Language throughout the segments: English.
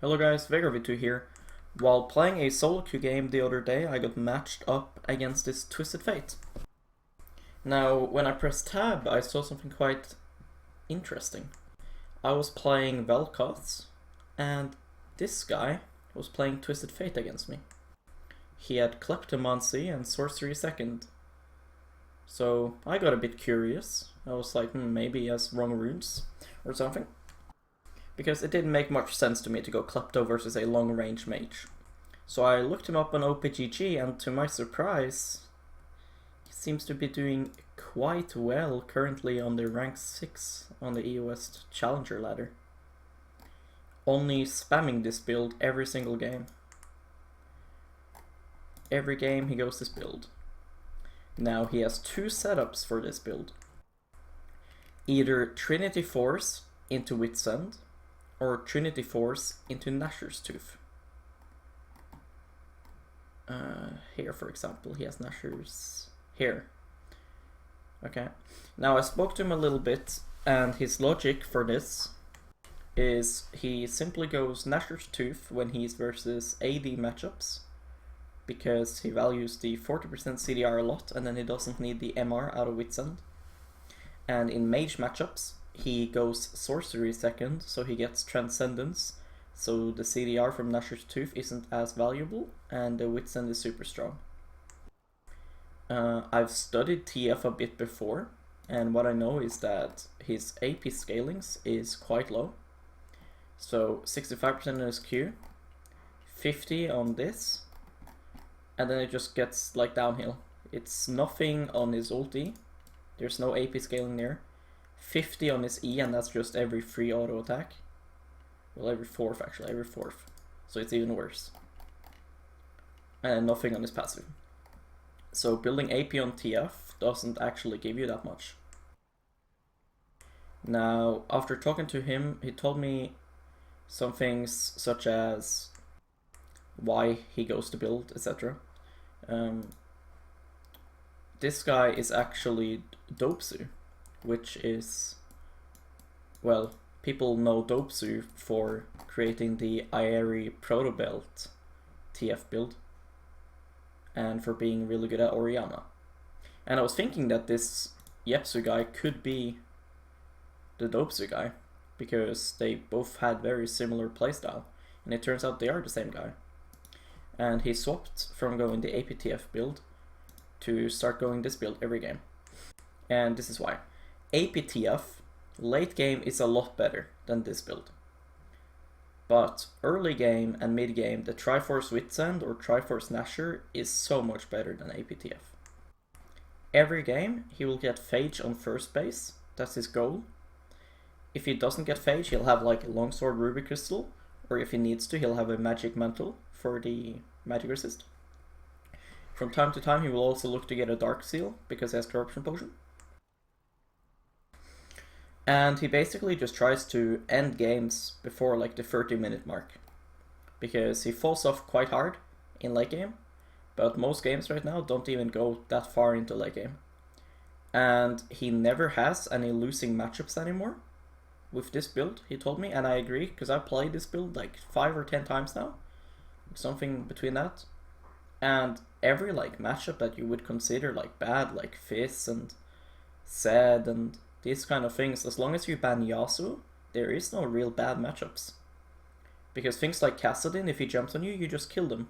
Hello guys, Veigar here. While playing a solo queue game the other day, I got matched up against this Twisted Fate. Now, when I pressed tab, I saw something quite interesting. I was playing Vel'Koz, and this guy was playing Twisted Fate against me. He had kleptomancy and sorcery second. So I got a bit curious. I was like, maybe he has wrong runes or something. Because it didn't make much sense to me to go Klepto versus a long-range mage. So I looked him up on OPGG, and to my surprise, he seems to be doing quite well currently on the rank 6 on the EUW Challenger ladder. Only spamming this build every single game. Every game he goes this build. Now he has two setups for this build. Either Trinity Force into Wit's End, or Trinity Force into Nashor's Tooth. Here, for example, he has Nashor's here. Okay. Now I spoke to him a little bit, and his logic for this is he simply goes Nashor's Tooth when he's versus AD matchups, because he values the 40% CDR a lot, and then he doesn't need the MR out of Wit's End. And in mage matchups, he goes sorcery second, so he gets transcendence, so the CDR from Nashor's Tooth isn't as valuable, and the Wit's End is super strong. I've studied TF a bit before, and what I know is that his AP scalings is quite low. So 65% on his Q, 50 on this, and then it just gets like downhill. It's nothing on his ulti, there's no AP scaling there. 50 on his E, and that's just every free auto attack. Well, every fourth actually, every fourth. So it's even worse. And nothing on his passive. So building AP on TF doesn't actually give you that much. Now, after talking to him, he told me some things such as why he goes to build, etc. This guy is actually Dopsu, which is, well, people know Dopsu for creating the Aeri Protobelt TF build, and for being really good at Orianna. And I was thinking that this Yepsu guy could be the Dopsu guy, because they both had very similar playstyle, and it turns out they are the same guy. And he swapped from going the APTF build to start going this build every game. And this is why. APTF, late game is a lot better than this build. But early game and mid game, the Triforce Wit's End or Triforce Nashor is so much better than APTF. Every game, he will get Phage on first base, that's his goal. If he doesn't get Phage, he'll have like a Longsword Ruby Crystal, or if he needs to, he'll have a Magic Mantle for the magic resist. From time to time, he will also look to get a Dark Seal, because he has Corruption Potion. And he basically just tries to end games before like the 30-minute mark, because he falls off quite hard in late game, but most games right now don't even go that far into late game. And he never has any losing matchups anymore with this build, he told me, and I agree, because I played this build like 5 or 10 times now, something between that. And every like matchup that you would consider like bad, like Fizz and Zed and these kind of things, as long as you ban Yasuo, there is no real bad matchups. Because things like Kassadin, if he jumps on you, you just kill them.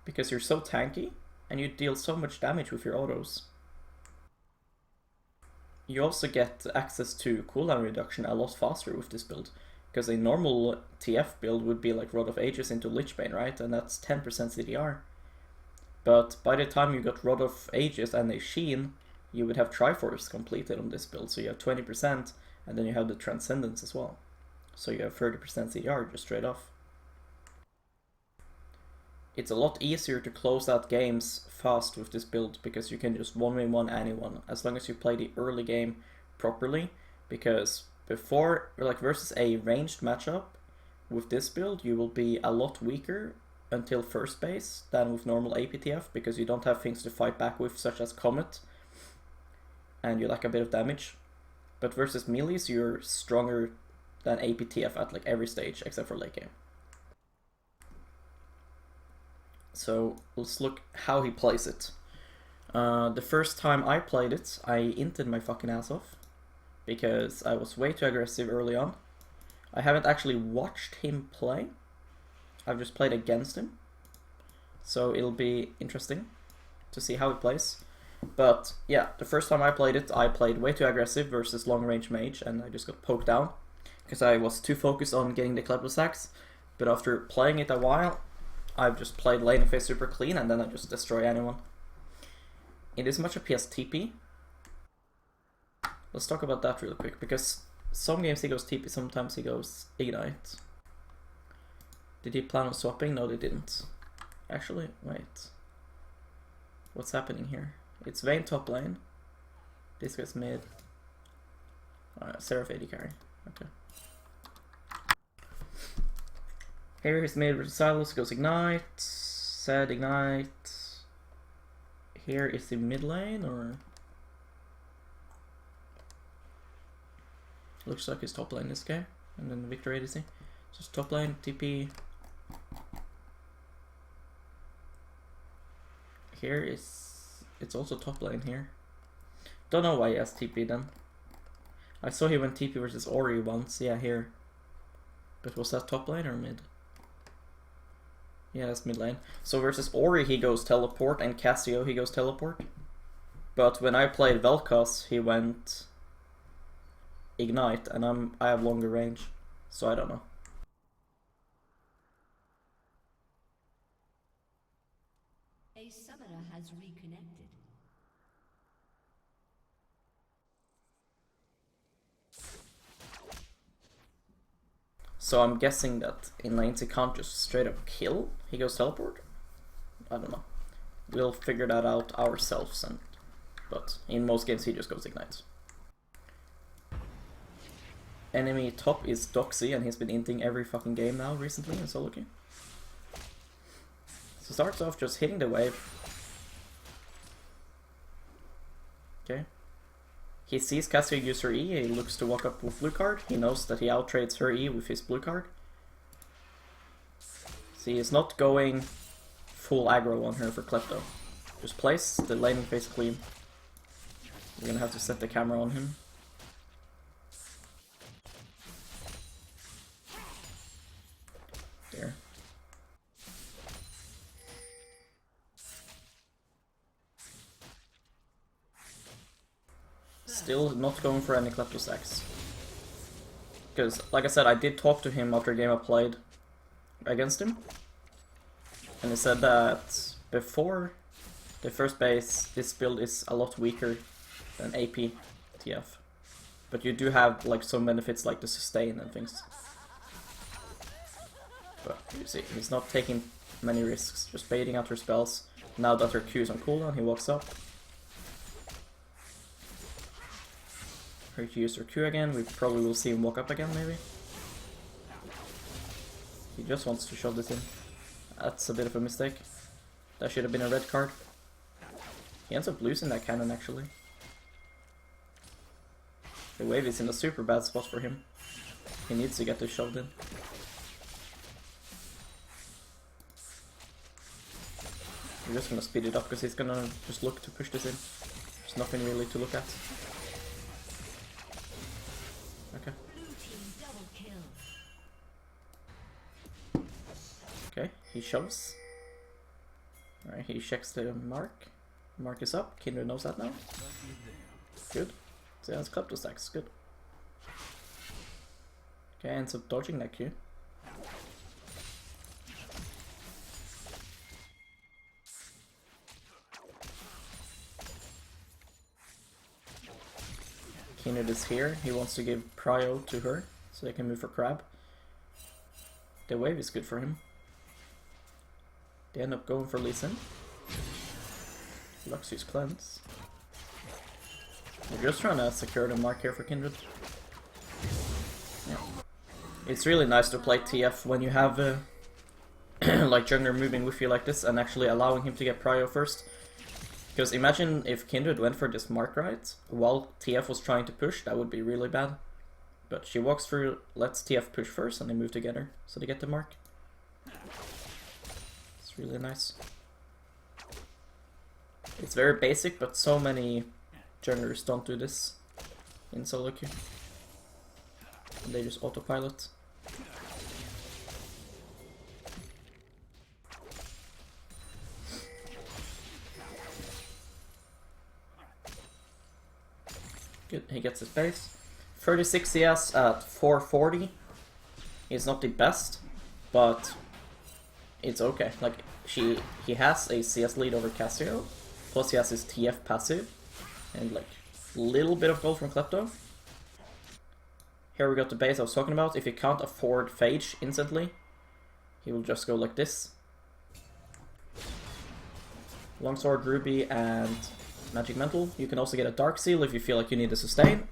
Because you're so tanky, and you deal so much damage with your autos. You also get access to cooldown reduction a lot faster with this build. Because a normal TF build would be like Rod of Ages into Lichbane, right? And that's 10% CDR. But by the time you got Rod of Ages and a Sheen, you would have Triforce completed on this build, so you have 20%, and then you have the Transcendence as well. So you have 30% CDR just straight off. It's a lot easier to close out games fast with this build, because you can just 1v1 anyone, as long as you play the early game properly, because before, like versus a ranged matchup, with this build you will be a lot weaker until first base than with normal APTF, because you don't have things to fight back with, such as Comet, and you lack a bit of damage. But versus melees, you're stronger than APTF at like every stage except for late game. So let's look how he plays it. The first time I played it, I inted my fucking ass off because I was way too aggressive early on. I haven't actually watched him play. I've just played against him. So it'll be interesting to see how he plays. But yeah, the first time I played it, I played way too aggressive versus long range mage, and I just got poked down because I was too focused on getting the klepto stacks. But after playing it a while, I've just played lane and phase super clean, and then I just destroy anyone. It is much a PS TP. Let's talk about that real quick, because some games he goes TP, sometimes he goes Ignite. Did he plan on swapping? No, they didn't. Actually, wait. What's happening here? It's Vayne top lane. This guy's mid. Seraph AD carry. Okay. Here he's mid with Silas, goes Ignite. Said Ignite. Here is the mid lane, or looks like it's top lane this game, and then Victor ADC. Just top lane, TP. Here is, it's also top lane here. Don't know why he has TP then. I saw he went TP versus Ori once, yeah, here. But was that top lane or mid? Yeah, that's mid lane. So versus Ori he goes teleport, and Cassio he goes teleport. But when I played Vel'Koz he went Ignite, and I have longer range, so I don't know. A summoner has reconnected. So I'm guessing that in lanes he can't just straight up kill. He goes teleport. I don't know. We'll figure that out ourselves. But in most games he just goes Ignite. Enemy top is Dopsu, and he's been inting every fucking game now recently in solo queue. So starts off just hitting the wave. Okay. He sees Cassio use her E, he looks to walk up with blue card. He knows that he outtrades her E with his blue card. See, he's not going full aggro on her for Klepto. Just place the laning phase clean. We're gonna have to set the camera on him. There. Still not going for any klepto stacks. Because, like I said, I did talk to him after a game I played against him. And he said that before the first base, this build is a lot weaker than AP TF. But you do have like some benefits like the sustain and things. But you see, he's not taking many risks, just baiting out her spells. Now that her Q is on cooldown, he walks up. Her to use her Q again, we probably will see him walk up again, maybe. He just wants to shove this in. That's a bit of a mistake. That should have been a red card. He ends up losing that cannon, actually. The wave is in a super bad spot for him. He needs to get this shoved in. We're just gonna speed it up, because he's gonna just look to push this in. There's nothing really to look at. Okay. Okay, he shoves. Alright, he checks the mark. Mark is up. Kindred knows that now. Good. So yeah, it's klepto stacks. Good. Okay, ends up dodging that Q. Kindred is here. He wants to give prio to her so they can move for crab. The wave is good for him. They end up going for Lee Sin. Luxu's cleanse. We're just trying to secure the mark here for Kindred. Yeah. It's really nice to play TF when you have like jungler moving with you like this and actually allowing him to get prio first. Because imagine if Kindred went for this mark right while TF was trying to push, that would be really bad. But she walks through, lets TF push first, and they move together, so they get the mark. It's It's really nice. It's very basic, but so many junglers don't do this in solo queue. And they just autopilot. Good, he gets his base. 36 CS at 440 is not the best, but it's okay. Like, he has a CS lead over Cassio, plus he has his TF passive, and like little bit of gold from Klepto. Here we got the base I was talking about. If he can't afford Phage instantly, he will just go like this. Longsword, Ruby, and Magic Mantle. You can also get a Dark Seal if you feel like you need a sustain.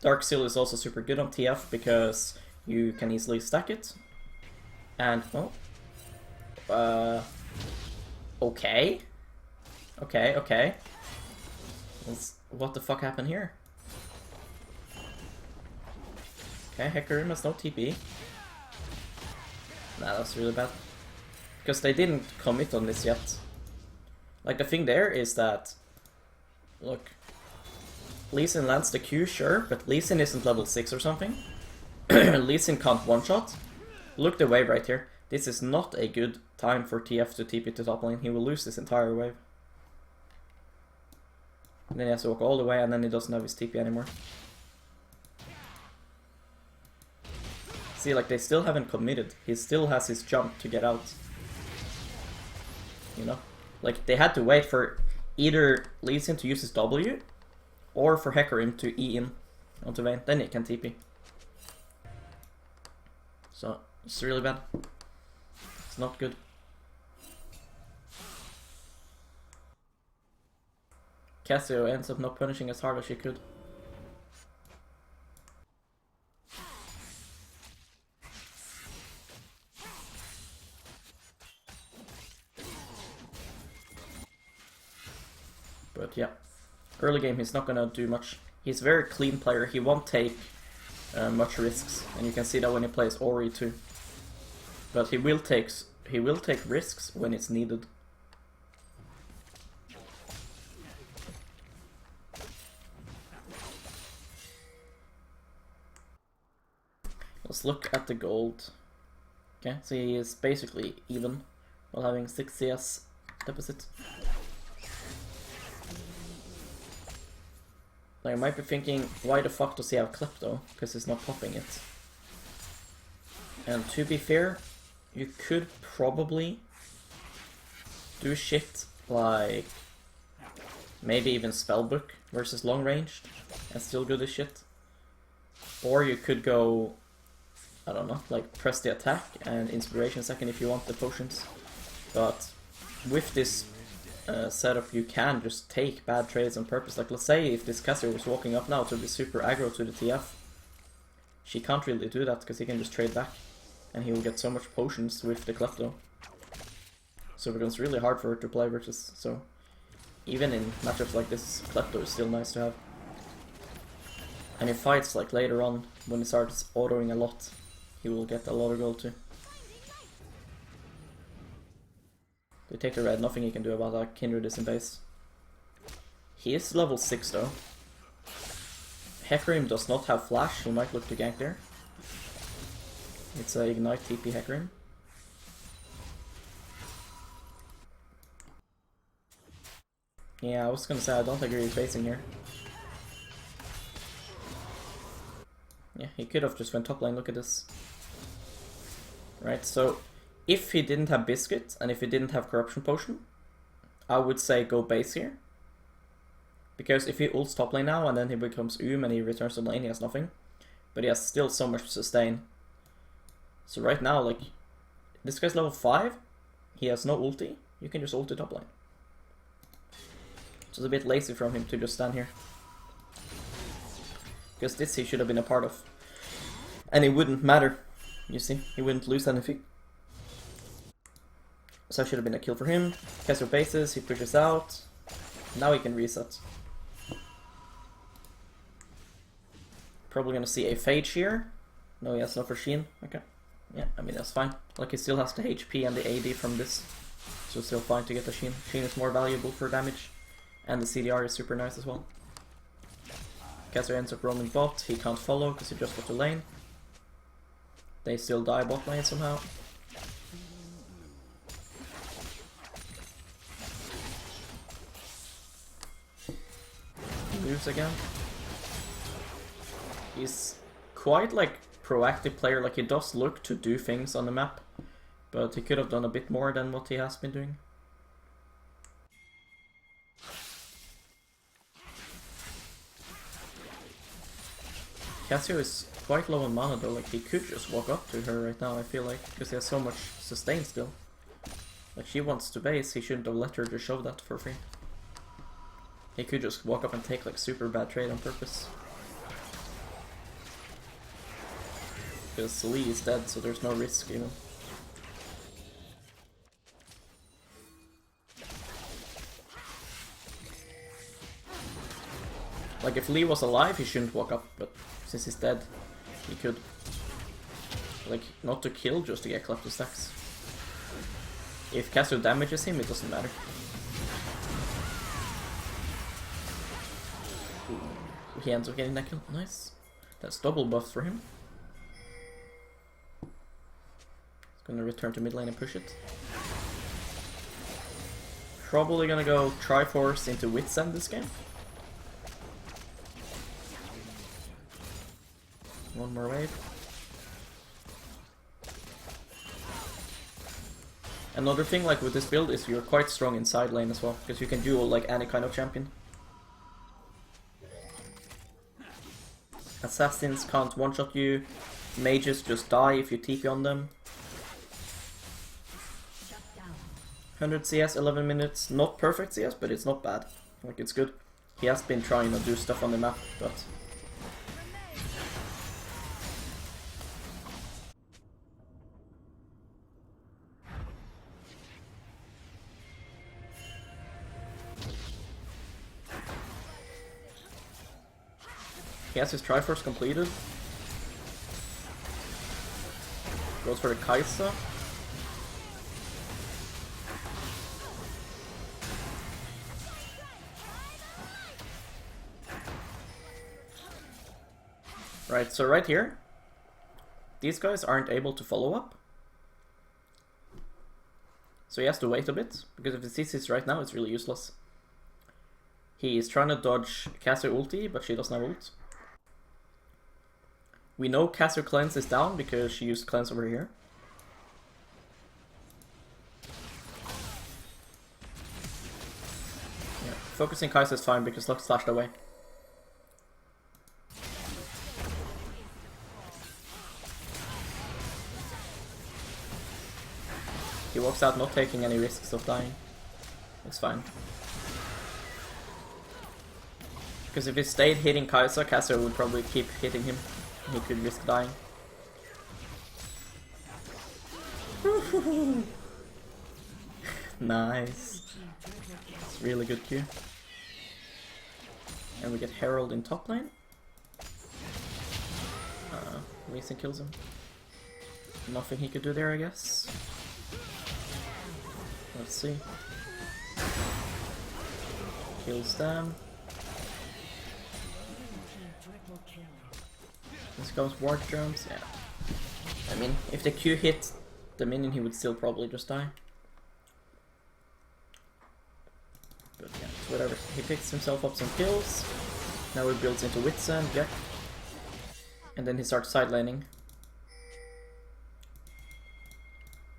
Dark Seal is also super good on TF because you can easily stack it. And, okay. Okay. What the fuck happened here? Okay, Hecarim has no TP. Nah, that's really bad. Because they didn't commit on this yet. Like, the thing there is that, look, Lee Sin lands the Q, sure, but Lee Sin isn't level 6 or something. Lee Sin can't one-shot. Look the wave right here. This is not a good time for TF to TP to top lane. He will lose this entire wave. And then he has to walk all the way, and then he doesn't have his TP anymore. See, like, they still haven't committed. He still has his jump to get out. You know? Like, they had to wait for either Lee Sin to use his W, or for Hecarim to E in onto Vayne. Then he can TP. So, it's really bad. It's not good. Cassio ends up not punishing as hard as she could. But yeah, early game he's not gonna do much. He's a very clean player. He won't take much risks, and you can see that when he plays Ori too. But he will take risks when it's needed. Let's look at the gold. Okay, so he is basically even while having 6 CS deficit. Now you might be thinking, why the fuck does he have Klepto? Because he's not popping it. And to be fair, you could probably do shit like maybe even Spellbook versus long ranged and still good as shit. Or you could go, I don't know, like press the attack and inspiration second if you want the potions. But with this setup you can just take bad trades on purpose. Like, let's say if this Cassio was walking up now to be super aggro to the TF, she can't really do that because he can just trade back and he will get so much potions with the Klepto. So it becomes really hard for her to play versus, so even in matchups like this, Klepto is still nice to have. And in fights like later on, when he starts autoing a lot, he will get a lot of gold too. They take the red, nothing he can do about that. Kindred is in base. He is level 6 though. Hecarim does not have flash, he might look to gank there. It's a Ignite TP Hecarim. Yeah, I was gonna say I don't agree with facing here. Yeah, he could have just went top lane, look at this. Right, so if he didn't have Biscuit and if he didn't have Corruption Potion, I would say go base here. Because if he ults top lane now and then he becomes and he returns to lane, he has nothing. But he has still so much sustain. So right now, like, this guy's level 5, he has no ulti, you can just ulti top lane. So it's a bit lazy from him to just stand here. Because this he should have been a part of. And it wouldn't matter, you see, he wouldn't lose anything. So it should have been a kill for him. Cassio bases, he pushes out. Now he can reset. Probably gonna see a Phage here. No, he has no for Sheen. Okay. Yeah, I mean that's fine. Like he still has the HP and the AD from this. So still fine to get the Sheen. Sheen is more valuable for damage. And the CDR is super nice as well. Kaiser ends up roaming bot, he can't follow because he just got to lane. They still die bot lane somehow. He moves again. He's quite like proactive player, like he does look to do things on the map, but he could have done a bit more than what he has been doing. Cassio is quite low on mana though, like he could just walk up to her right now, I feel like, because he has so much sustain still. Like she wants to base, he shouldn't have let her just shove that for free. He could just walk up and take like super bad trade on purpose. Because Lee is dead, so there's no risk even. Like if Lee was alive, he shouldn't walk up, but since he's dead, he could. Like, not to kill, just to get klepto stacks. If Cassio damages him, it doesn't matter. Ooh, he ends up getting that kill, nice. That's double buff for him. He's gonna return to mid lane and push it. Probably gonna go Triforce into Wits End this game. One more wave. Another thing like with this build is you're quite strong in side lane as well, because you can duel like any kind of champion. Assassins can't one-shot you, mages just die if you TP on them. 100 CS, 11 minutes, not perfect CS, but it's not bad. Like it's good. He has been trying to do stuff on the map, but... He has his Triforce completed. Goes for the Kai'Sa. Right, so right here, these guys aren't able to follow up. So he has to wait a bit, because if he sees this right now, it's really useless. He is trying to dodge Cassio ulti, but she doesn't have ult. We know Cassio cleanse is down because she used cleanse over here. Yeah, focusing Kai'Sa is fine because Lux flashed away. He walks out not taking any risks of dying. It's fine. Because if he stayed hitting Kai'Sa, Cassio would probably keep hitting him. He could risk dying. Nice. It's really good Q. And we get Herald in top lane. Lee Sin kills him. Nothing he could do there, I guess. Let's see. Kills them. This goes ward drones, yeah. I mean, if the Q hit the minion, he would still probably just die. But yeah, it's whatever. He picks himself up some kills. Now he builds into Wits End, yeah. And then he starts side laning.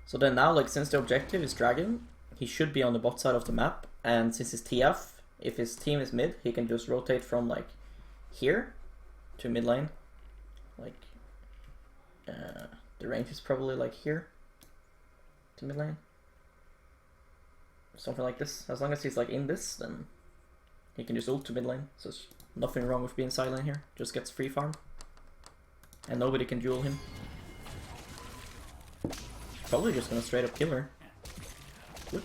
So then now, like, since the objective is Dragon, he should be on the bot side of the map. And since his TF, if his team is mid, he can just rotate from, like, here to mid lane. Like, the range is probably like here to mid lane. Something like this. As long as he's like in this, then he can just ult to mid lane. So there's nothing wrong with being side lane here. Just gets free farm. And nobody can duel him. Probably just gonna straight up kill her. Look.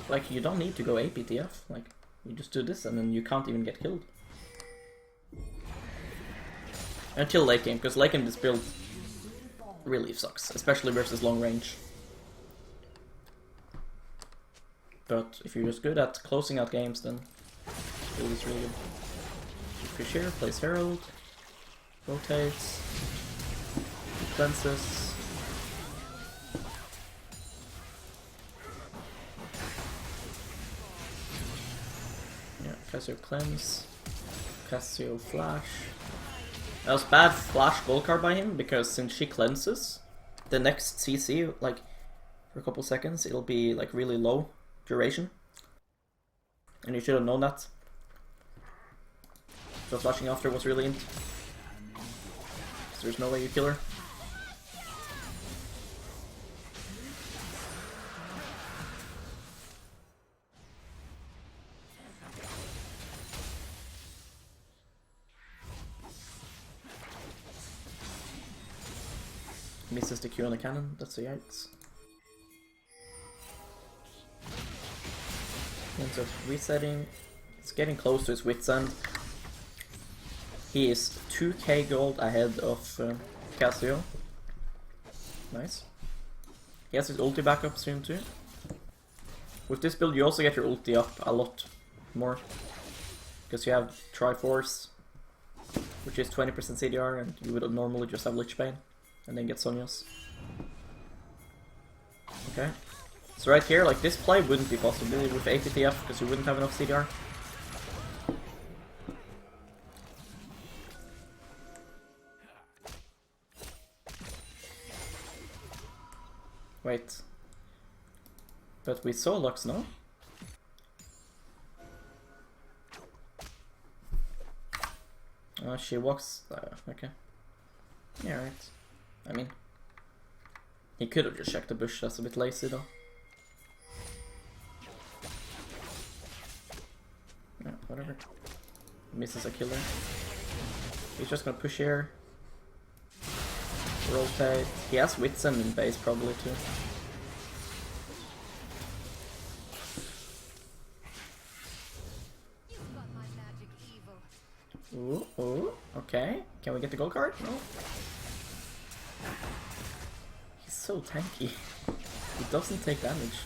Like, you don't need to go APTF. Like, you just do this and then you can't even get killed. Until late game, because late game this build really sucks, especially versus long range. But if you're just good at closing out games, then build is really good. Push here, plays Herald, rotates, cleanses. Yeah, Cassio cleanse, Cassio flash. That was bad flash gold card by him, because since she cleanses, the next CC, like, for a couple seconds, it'll be like really low duration. And you should have known that. So flashing after was really int. So there's no way you kill her. Misses the Q on the cannon, that's the yikes. Ends up resetting. It's getting close to his wit's end. He is 2k gold ahead of Cassio. Nice. He has his ulti back up soon too. With this build you also get your ulti up a lot more. Because you have Triforce, which is 20% CDR, and you would normally just have Lichbane. And then get Sonya's. Okay. So right here, like, this play wouldn't be possible with APTF, because you wouldn't have enough CDR. Wait. But we saw Lux, no? She walks... okay. Yeah, right. I mean... He could have just checked the bush, that's a bit lazy though. Yeah, whatever. Misses a killer. He's just gonna push here. Rotate. He has Witsend in base probably too. Ooh, ooh, okay. Can we get the gold card? No. He's so tanky. He doesn't take damage.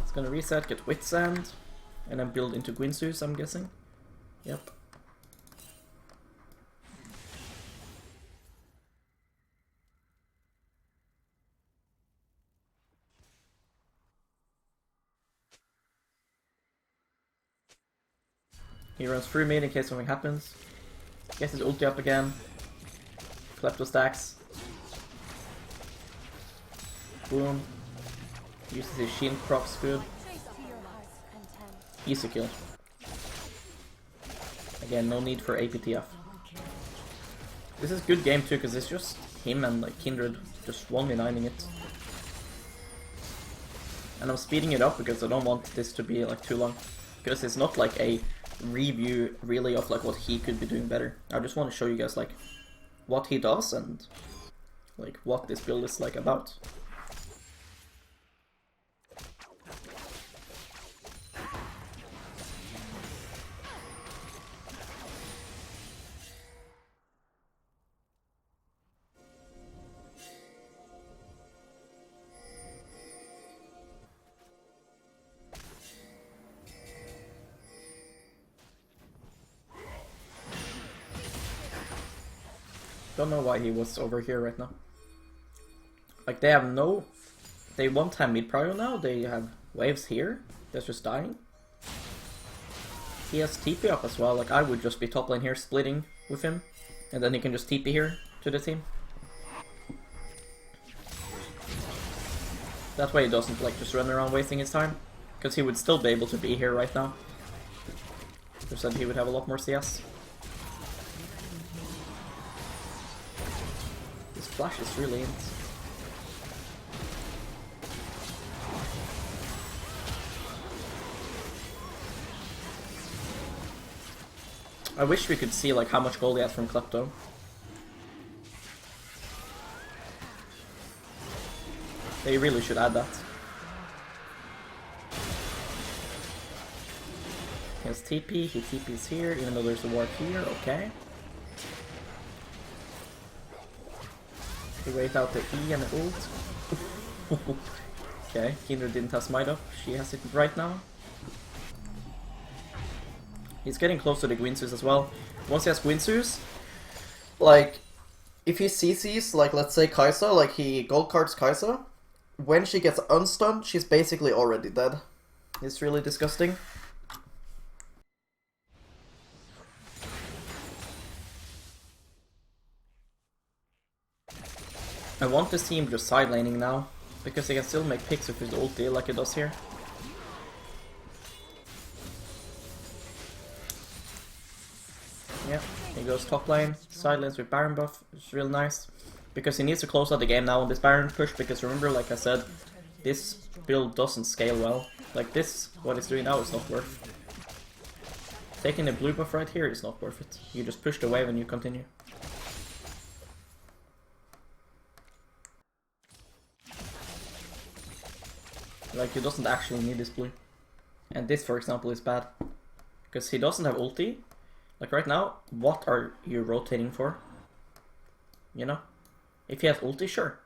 It's gonna reset, get Witsend, and then build into Guinsoo's, I'm guessing. Yep. He runs through mid in case something happens. Gets his ulti up again. Klepto stacks. Boom. Uses his Shin procs good. Easy kill. Again, no need for APTF. This is good game too, because it's just him and like Kindred just 1v9ing it. And I'm speeding it up because I don't want this to be like too long. Because it's not like a review really of like what he could be doing better. I just want to show you guys like what he does and like what this build is like about. Don't know why he was over here right now. Like they have no... They won't have mid prio now, they have waves here. That's just dying. He has TP up as well, like I would just be top lane here splitting with him. And then he can just TP here to the team. That way he doesn't like just run around wasting his time. Because he would still be able to be here right now. Just said he would have a lot more CS. Flash is really int. I wish we could see like how much gold he has from Klepto. They really should add that. He has TP, he TP's here, even though there's a ward here, okay. To wait out the E and the ult. Okay, Kindred didn't have smite up. She has it right now. He's getting close to the Gwynsus as well. Once he has Gwynsus, like, if he CCs, like, let's say Kai'Sa, like, he gold cards Kai'Sa, when she gets unstunned, she's basically already dead. It's really disgusting. I want to see him just side laning now, because he can still make picks with his ulti like he does here. Yeah, he goes top lane, side lanes with Baron buff, it's real nice. Because he needs to close out the game now on this Baron push, because remember, like I said, this build doesn't scale well. Like this, what it's doing now is not worth. Taking the blue buff right here is not worth it. You just push the wave and you continue. Like, he doesn't actually need this blue. And this, for example, is bad. Because he doesn't have ulti. Like, right now, what are you rotating for? You know? If he has ulti, sure.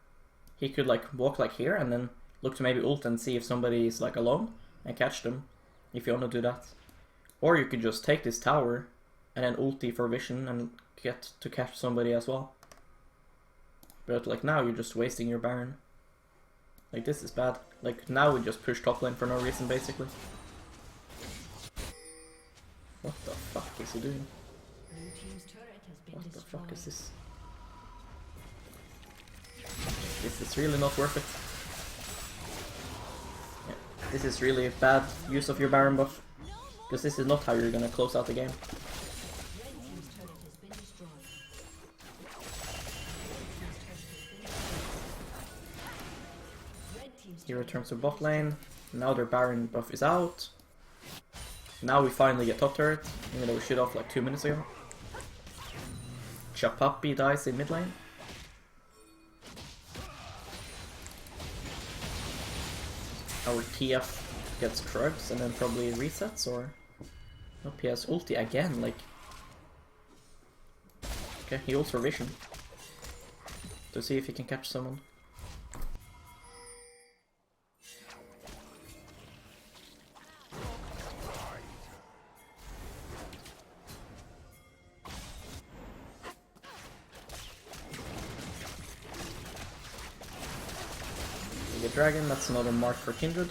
He could, like, walk, like, here and then look to maybe ult and see if somebody is, like, alone and catch them. If you want to do that. Or you could just take this tower and then ulti for vision and get to catch somebody as well. But, like, now you're just wasting your Baron. Like, this is bad. Like, now we just push top lane for no reason, basically. What the fuck is he doing? What the fuck is this? This is really not worth it. Yeah, this is really bad use of your Baron buff. Because this is not how you're gonna close out the game. He returns to bot lane. Now their Baron buff is out. Now we finally get top turret, even though we should off like 2 minutes ago. Chapapi dies in mid lane. Our TF gets Krugs and then probably resets, or... Nope, he has ulti again, like... Okay, he ults for vision. To see if he can catch someone. Dragon, that's another mark for Kindred.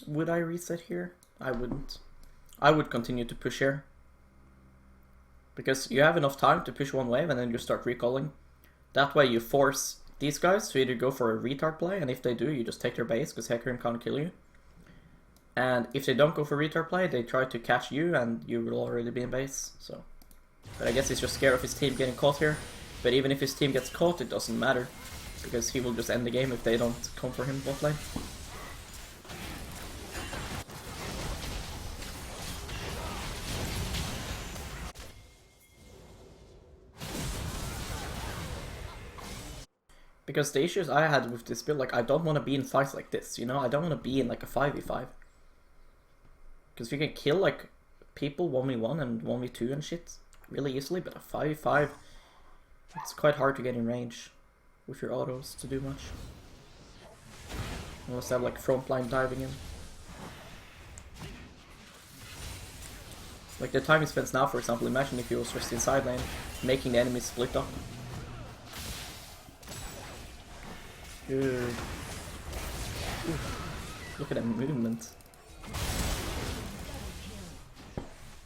Would I reset here? I wouldn't. I would continue to push here. Because you have enough time to push one wave and then you start recalling. That way you force these guys to either go for a retard play, and if they do, you just take their base because Hecarim can't kill you. And if they don't go for retard play, they try to catch you and you will already be in base, so. But I guess he's just scared of his team getting caught here. But even if his team gets caught, it doesn't matter. Because he will just end the game if they don't come for him bot lane. Because the issues I had with this build, like, I don't want to be in fights like this, you know? I don't want to be in like a 5v5. Because you can kill, like, people 1v1 and 1v2 and shit really easily, but a 5v5, it's quite hard to get in range with your autos to do much. Unless they have, like, frontline diving in. Like, the time he spends now, for example, imagine if he was just in side lane, making the enemies split up. Ooh. Look at that movement.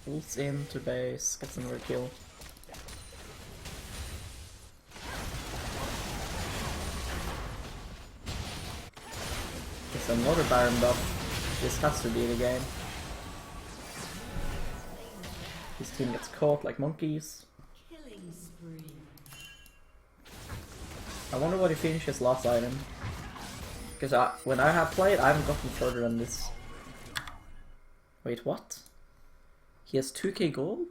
Ults into base, gets another kill. It's another Baron buff. This has to be the game. His team gets caught like monkeys. I wonder what he finishes last item. Because when I have played, I haven't gotten further than this. Wait, what? He has 2k gold?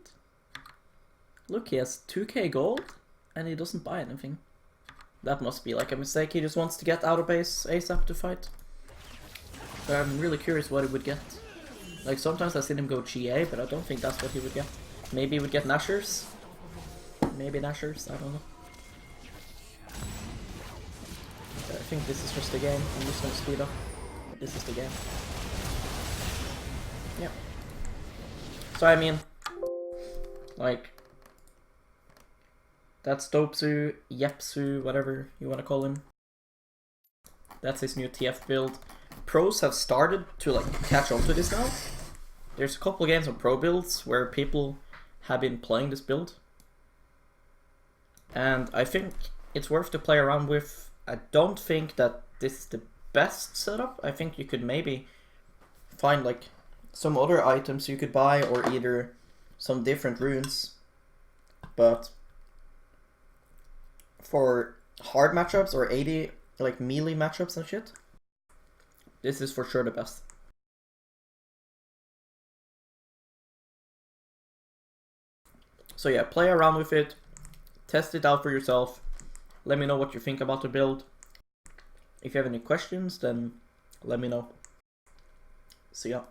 Look, he has 2k gold and he doesn't buy anything. That must be like a mistake. He just wants to get out of base ASAP to fight. But I'm really curious what he would get. Like, sometimes I've seen him go GA, but I don't think that's what he would get. Maybe he would get Nashers. Maybe Nashers, I don't know. I think this is just the game. I'm just gonna speed up. But this is the game. Yeah. So I mean, like, that's Dopsu, Yepsu, whatever you want to call him. That's his new TF build. Pros have started to like catch on to this now. There's a couple of games of pro builds where people have been playing this build. And I think it's worth to play around with. I don't think that this is the best setup. I think you could maybe find like some other items you could buy or either some different runes. But for hard matchups or 80 like melee matchups and shit, this is for sure the best. So yeah, play around with it, test it out for yourself, let me know what you think about the build. If you have any questions, then let me know. See ya.